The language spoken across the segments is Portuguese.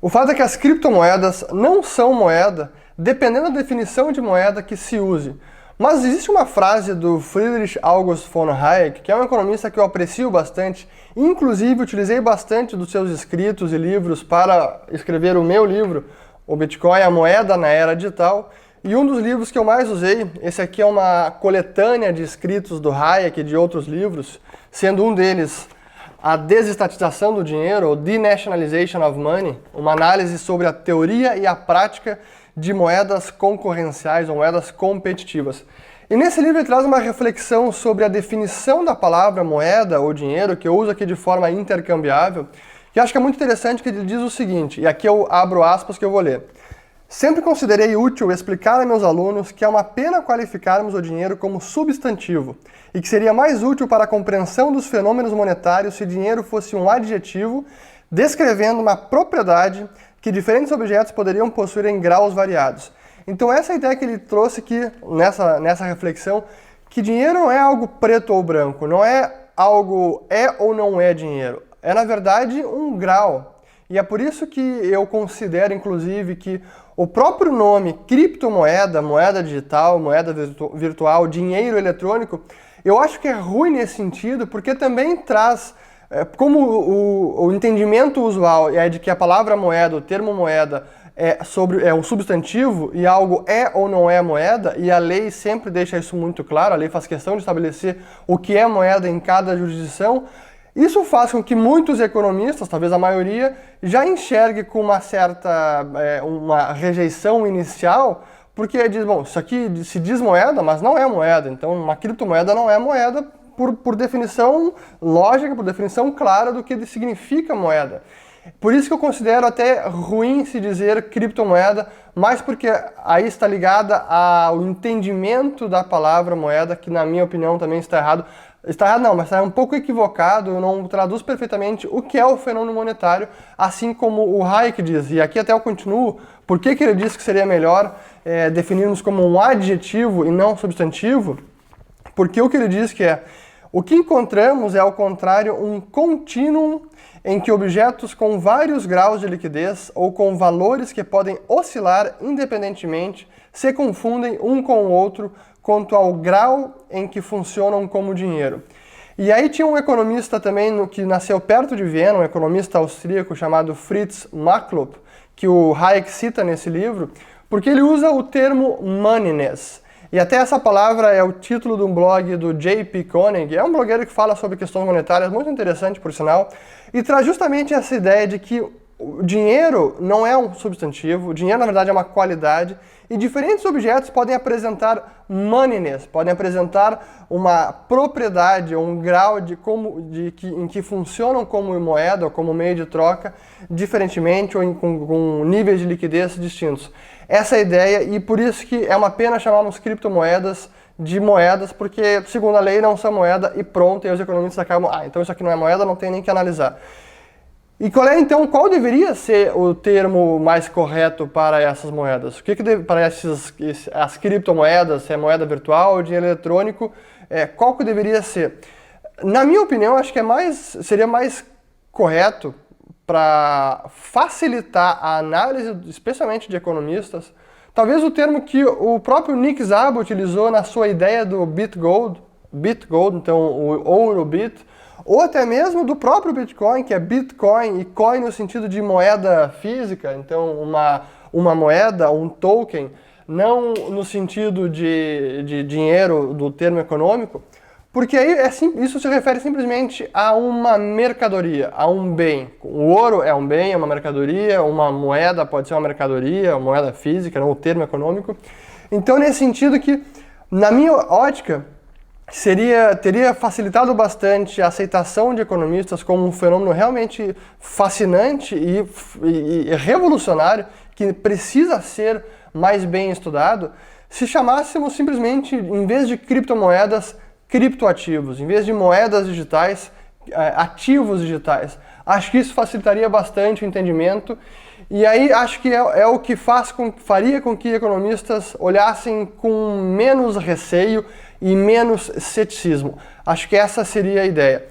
O fato é que as criptomoedas não são moeda, dependendo da definição de moeda que se use. Mas existe uma frase do Friedrich August von Hayek, que é um economista que eu aprecio bastante, inclusive utilizei bastante dos seus escritos e livros para escrever o meu livro, O Bitcoin, a Moeda na Era Digital. E um dos livros que eu mais usei, esse aqui é uma coletânea de escritos do Hayek e de outros livros, sendo um deles A Desestatização do Dinheiro, ou Denationalization of Money, uma análise sobre a teoria e a prática de moedas concorrenciais ou moedas competitivas. E nesse livro ele traz uma reflexão sobre a definição da palavra moeda ou dinheiro, que eu uso aqui de forma intercambiável, que acho que é muito interessante, que ele diz o seguinte, e aqui eu abro aspas que eu vou ler. Sempre considerei útil explicar a meus alunos que é uma pena qualificarmos o dinheiro como substantivo e que seria mais útil para a compreensão dos fenômenos monetários se dinheiro fosse um adjetivo descrevendo uma propriedade que diferentes objetos poderiam possuir em graus variados. Então essa é a ideia que ele trouxe aqui nessa reflexão, que dinheiro não é algo preto ou branco, não é algo ou não é dinheiro, é na verdade um grau. E é por isso que eu considero, inclusive, que o próprio nome criptomoeda, moeda digital, moeda virtual, dinheiro eletrônico, eu acho que é ruim nesse sentido, porque também traz, como o entendimento usual é de que a palavra moeda, o termo moeda, é um substantivo e algo é ou não é moeda, e a lei sempre deixa isso muito claro, a lei faz questão de estabelecer o que é moeda em cada jurisdição. Isso faz com que muitos economistas, talvez a maioria, já enxergue com uma certa uma rejeição inicial, porque diz, bom, isso aqui se diz moeda, mas não é moeda, então uma criptomoeda não é moeda por definição lógica, por definição clara do que significa moeda. Por isso que eu considero até ruim se dizer criptomoeda, mas porque aí está ligada ao entendimento da palavra moeda, que na minha opinião também está errado. Está errado não, mas está um pouco equivocado, não traduz perfeitamente o que é o fenômeno monetário, assim como o Hayek diz, e aqui até eu continuo, por que ele diz que seria melhor definirmos como um adjetivo e não substantivo, porque o que ele diz que o que encontramos é, ao contrário, um contínuo em que objetos com vários graus de liquidez ou com valores que podem oscilar independentemente se confundem um com o outro quanto ao grau em que funcionam como dinheiro. E aí tinha um economista também que nasceu perto de Viena, um economista austríaco chamado Fritz Machlup, que o Hayek cita nesse livro, porque ele usa o termo moneyness. E até essa palavra é o título de um blog do J.P. Koenig, é um blogueiro que fala sobre questões monetárias, muito interessante por sinal, e traz justamente essa ideia de que o dinheiro não é um substantivo, o dinheiro na verdade é uma qualidade, e diferentes objetos podem apresentar moneyness, podem apresentar uma propriedade ou um grau em que funcionam como moeda ou como meio de troca diferentemente ou com níveis de liquidez distintos. Essa é a ideia, e por isso que é uma pena chamarmos criptomoedas de moedas, porque segundo a lei não são moeda e pronto, e os economistas acabam, então isso aqui não é moeda, não tem nem que analisar. E qual deveria ser o termo mais correto para essas moedas? Para as criptomoedas, se é moeda virtual ou dinheiro eletrônico, qual que deveria ser? Na minha opinião, acho que seria mais correto para facilitar a análise, especialmente de economistas, talvez o termo que o próprio Nick Szabo utilizou na sua ideia do BitGold, então o ouro bit, ou até mesmo do próprio Bitcoin, que é Bitcoin, e coin no sentido de moeda física, então uma moeda, um token, não no sentido de dinheiro do termo econômico, porque aí isso se refere simplesmente a uma mercadoria, a um bem. O ouro é um bem, é uma mercadoria, uma moeda pode ser uma mercadoria, uma moeda física, não o termo econômico. Então, nesse sentido que, na minha ótica, teria facilitado bastante a aceitação de economistas como um fenômeno realmente fascinante e revolucionário, que precisa ser mais bem estudado, se chamássemos simplesmente, em vez de criptomoedas, criptoativos, em vez de moedas digitais, ativos digitais. Acho que isso facilitaria bastante o entendimento, e aí acho que é o que faria com que economistas olhassem com menos receio e menos ceticismo. Acho que essa seria a ideia.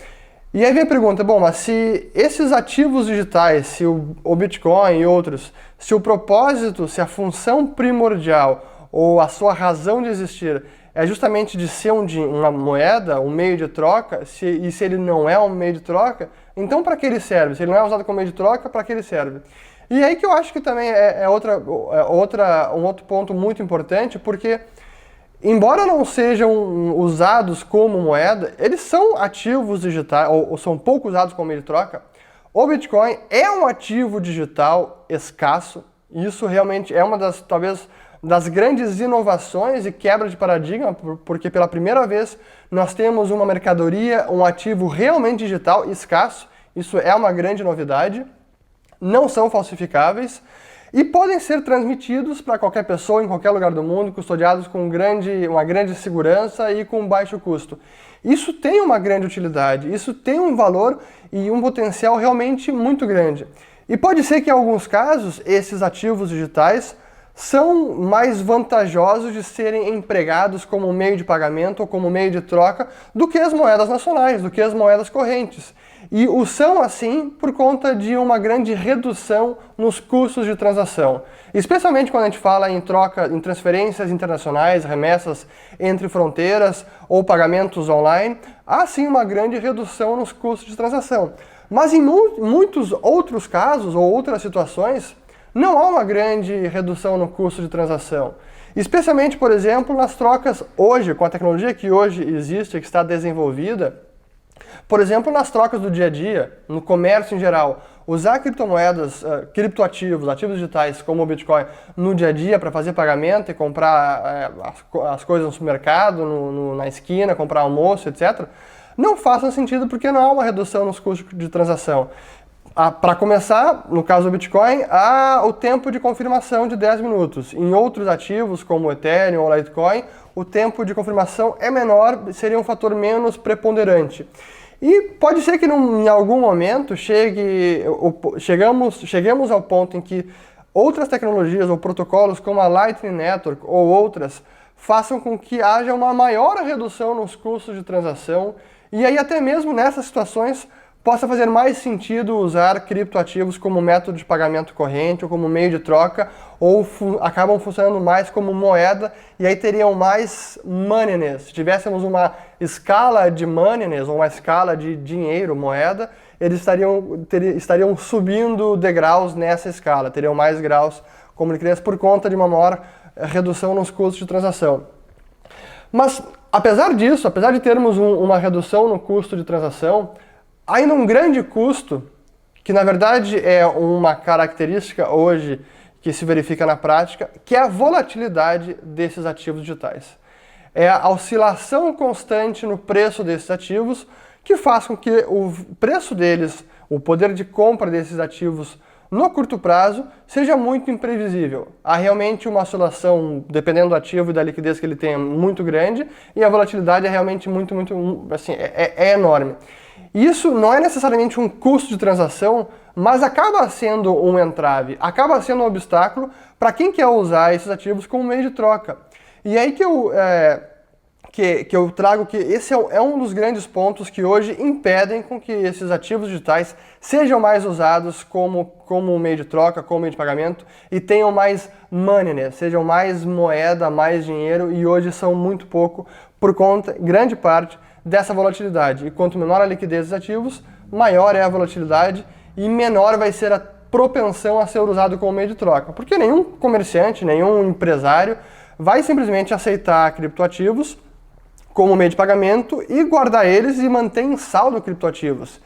E aí vem a pergunta, bom, mas se esses ativos digitais, se o Bitcoin e outros, se o propósito, se a função primordial ou a sua razão de existir é justamente de ser uma moeda, um meio de troca, e se ele não é um meio de troca, então para que ele serve? Se ele não é usado como meio de troca, para que ele serve? E aí que eu acho que também um outro ponto muito importante, porque embora não sejam usados como moeda, eles são ativos digitais, ou são pouco usados como meio de troca. O Bitcoin é um ativo digital escasso, e isso realmente é uma das, talvez, das grandes inovações e quebra de paradigma, porque pela primeira vez nós temos uma mercadoria, um ativo realmente digital escasso, isso é uma grande novidade, não são falsificáveis, e podem ser transmitidos para qualquer pessoa em qualquer lugar do mundo, custodiados com uma grande segurança e com baixo custo. Isso tem uma grande utilidade, isso tem um valor e um potencial realmente muito grande. E pode ser que em alguns casos esses ativos digitais são mais vantajosos de serem empregados como meio de pagamento ou como meio de troca do que as moedas nacionais, do que as moedas correntes. E o são assim por conta de uma grande redução nos custos de transação. Especialmente quando a gente fala em transferências internacionais, remessas entre fronteiras ou pagamentos online, há sim uma grande redução nos custos de transação. Mas em muitos outros casos ou outras situações, não há uma grande redução no custo de transação. Especialmente, por exemplo, nas trocas hoje, com a tecnologia que hoje existe, que está desenvolvida, por exemplo, nas trocas do dia a dia, no comércio em geral, usar criptomoedas, criptoativos, ativos digitais como o Bitcoin no dia a dia para fazer pagamento e comprar as coisas no supermercado, na esquina, comprar almoço, etc., não faz sentido porque não há uma redução nos custos de transação. Para começar, no caso do Bitcoin, há o tempo de confirmação de 10 minutos. Em outros ativos, como o Ethereum ou Litecoin, o tempo de confirmação é menor, seria um fator menos preponderante. E pode ser que em algum momento cheguemos ao ponto em que outras tecnologias ou protocolos como a Lightning Network ou outras façam com que haja uma maior redução nos custos de transação e aí até mesmo nessas situações possa fazer mais sentido usar criptoativos como método de pagamento corrente ou como meio de troca, ou acabam funcionando mais como moeda, e aí teriam mais moneyness. Se tivéssemos uma escala de moneyness, ou uma escala de dinheiro, moeda, eles estariam subindo degraus nessa escala, teriam mais graus como liquidez por conta de uma maior redução nos custos de transação. Mas, apesar disso, apesar de termos uma redução no custo de transação, ainda um grande custo, que na verdade é uma característica hoje que se verifica na prática, que é a volatilidade desses ativos digitais. É a oscilação constante no preço desses ativos que faz com que o preço deles, o poder de compra desses ativos no curto prazo, seja muito imprevisível. Há realmente uma oscilação, dependendo do ativo e da liquidez que ele tem, muito grande, e a volatilidade é realmente muito, assim, é enorme. Isso não é necessariamente um custo de transação, mas acaba sendo um entrave, acaba sendo um obstáculo para quem quer usar esses ativos como meio de troca. E aí que eu trago que esse é um dos grandes pontos que hoje impedem com que esses ativos digitais sejam mais usados como meio de troca, como meio de pagamento e tenham mais moneyness, sejam mais moeda, mais dinheiro, e hoje são muito pouco por conta, grande parte, dessa volatilidade. E quanto menor a liquidez dos ativos, maior é a volatilidade e menor vai ser a propensão a ser usado como meio de troca. Porque nenhum comerciante, nenhum empresário vai simplesmente aceitar criptoativos como meio de pagamento e guardar eles e manter em saldo criptoativos.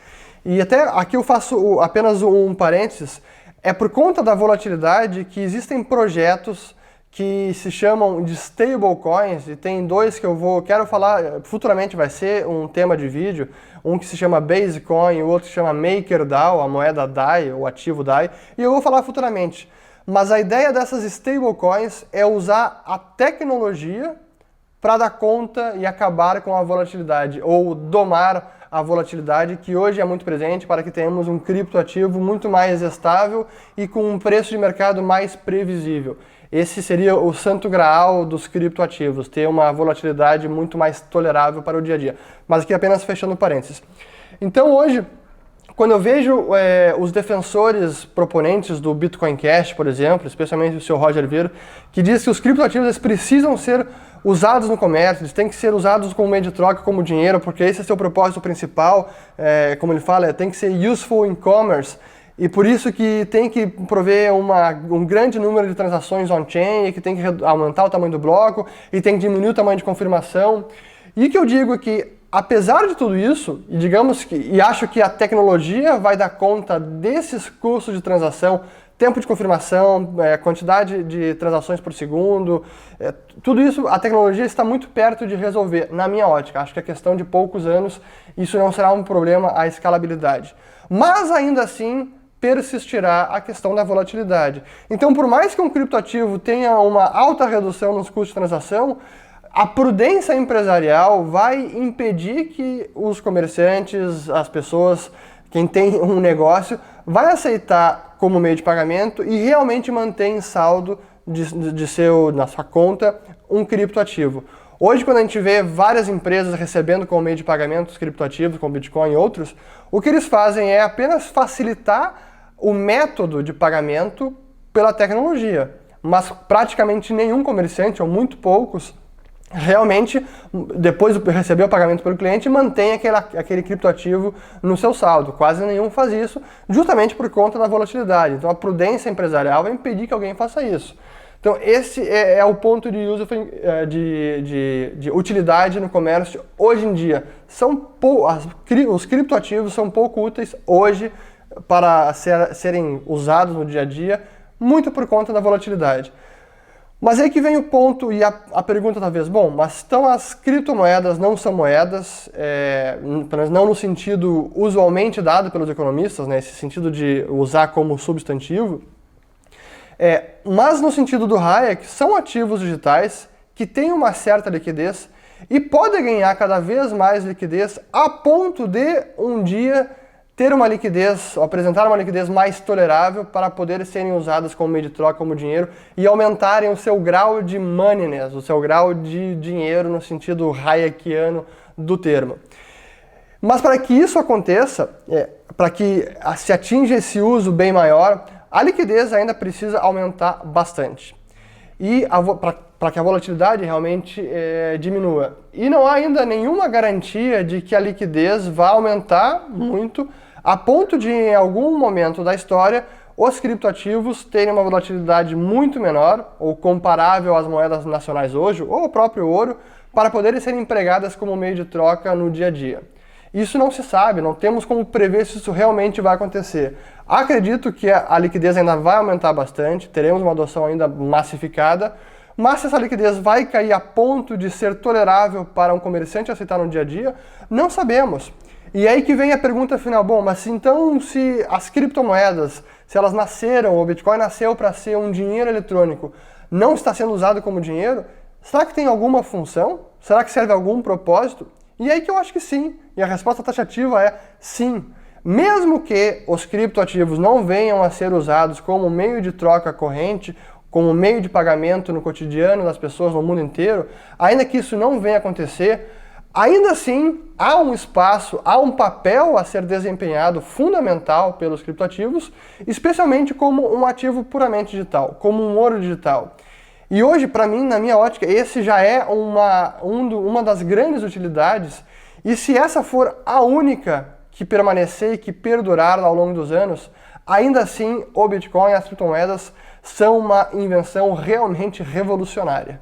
E até aqui eu faço apenas um parênteses, é por conta da volatilidade que existem projetos que se chamam de stablecoins, e tem dois que quero falar, futuramente vai ser um tema de vídeo, um que se chama Basecoin e o outro que se chama MakerDAO, a moeda DAI, o ativo DAI, e eu vou falar futuramente. Mas a ideia dessas stablecoins é usar a tecnologia para dar conta e acabar com a volatilidade, ou domar a volatilidade que hoje é muito presente, para que tenhamos um criptoativo muito mais estável e com um preço de mercado mais previsível. esse seria o santo graal dos criptoativos, ter uma volatilidade muito mais tolerável para o dia a dia. Mas aqui apenas fechando parênteses. Então hoje, quando eu vejo os defensores proponentes do Bitcoin Cash, por exemplo, especialmente o seu Roger Ver, que diz que os criptoativos eles precisam ser usados no comércio, eles têm que ser usados como meio de troca, como dinheiro, porque esse é seu propósito principal, como ele fala, tem que ser useful in commerce, e por isso que tem que prover um grande número de transações on-chain, e que tem que aumentar o tamanho do bloco, e tem que diminuir o tamanho de confirmação. E o que eu digo é que, apesar de tudo isso, e acho que a tecnologia vai dar conta desses custos de transação, tempo de confirmação, quantidade de transações por segundo, tudo isso a tecnologia está muito perto de resolver, na minha ótica. Acho que é questão de poucos anos, isso não será um problema a escalabilidade. Mas ainda assim, persistirá a questão da volatilidade. Então, por mais que um criptoativo tenha uma alta redução nos custos de transação, a prudência empresarial vai impedir que os comerciantes, as pessoas, quem tem um negócio, vai aceitar como meio de pagamento e realmente manter em saldo na sua conta um criptoativo. Hoje, quando a gente vê várias empresas recebendo como meio de pagamento os criptoativos, como Bitcoin e outros, o que eles fazem é apenas facilitar o método de pagamento pela tecnologia. Mas praticamente nenhum comerciante, ou muito poucos, realmente, depois de receber o pagamento pelo cliente, mantém aquele criptoativo no seu saldo. Quase nenhum faz isso, justamente por conta da volatilidade. Então a prudência empresarial vai impedir que alguém faça isso. Então esse é o ponto de uso de utilidade no comércio hoje em dia. Os criptoativos são pouco úteis hoje para serem usados no dia a dia, muito por conta da volatilidade. Mas aí que vem o ponto e a pergunta talvez, bom, mas então as criptomoedas não são moedas, pelo menos não no sentido usualmente dado pelos economistas, né, esse sentido de usar como substantivo, mas no sentido do Hayek, são ativos digitais que têm uma certa liquidez e podem ganhar cada vez mais liquidez a ponto de um dia ter uma liquidez, ou apresentar uma liquidez mais tolerável para poder serem usadas como meio de troca, como dinheiro, e aumentarem o seu grau de moneyness, o seu grau de dinheiro no sentido hayekiano do termo. Mas para que isso aconteça, para que se atinja esse uso bem maior, a liquidez ainda precisa aumentar bastante. E para que a volatilidade realmente diminua. E não há ainda nenhuma garantia de que a liquidez vá aumentar muito, a ponto de, em algum momento da história, os criptoativos terem uma volatilidade muito menor, ou comparável às moedas nacionais hoje, ou o próprio ouro, para poderem ser empregadas como meio de troca no dia a dia. Isso não se sabe, não temos como prever se isso realmente vai acontecer. Acredito que a liquidez ainda vai aumentar bastante, teremos uma adoção ainda massificada, mas se essa liquidez vai cair a ponto de ser tolerável para um comerciante aceitar no dia a dia, não sabemos. E aí que vem a pergunta final, bom, mas então se as criptomoedas, se elas nasceram, o Bitcoin nasceu para ser um dinheiro eletrônico, não está sendo usado como dinheiro, será que tem alguma função? Será que serve a algum propósito? E aí que eu acho que sim, e a resposta taxativa é sim. Mesmo que os criptoativos não venham a ser usados como meio de troca corrente, como meio de pagamento no cotidiano das pessoas no mundo inteiro, ainda que isso não venha a acontecer, ainda assim há um espaço, há um papel a ser desempenhado fundamental pelos criptoativos, especialmente como um ativo puramente digital, como um ouro digital. E hoje, para mim, na minha ótica, esse já é uma das grandes utilidades, e se essa for a única que permanecer e que perdurar ao longo dos anos, ainda assim o Bitcoin e as criptomoedas são uma invenção realmente revolucionária.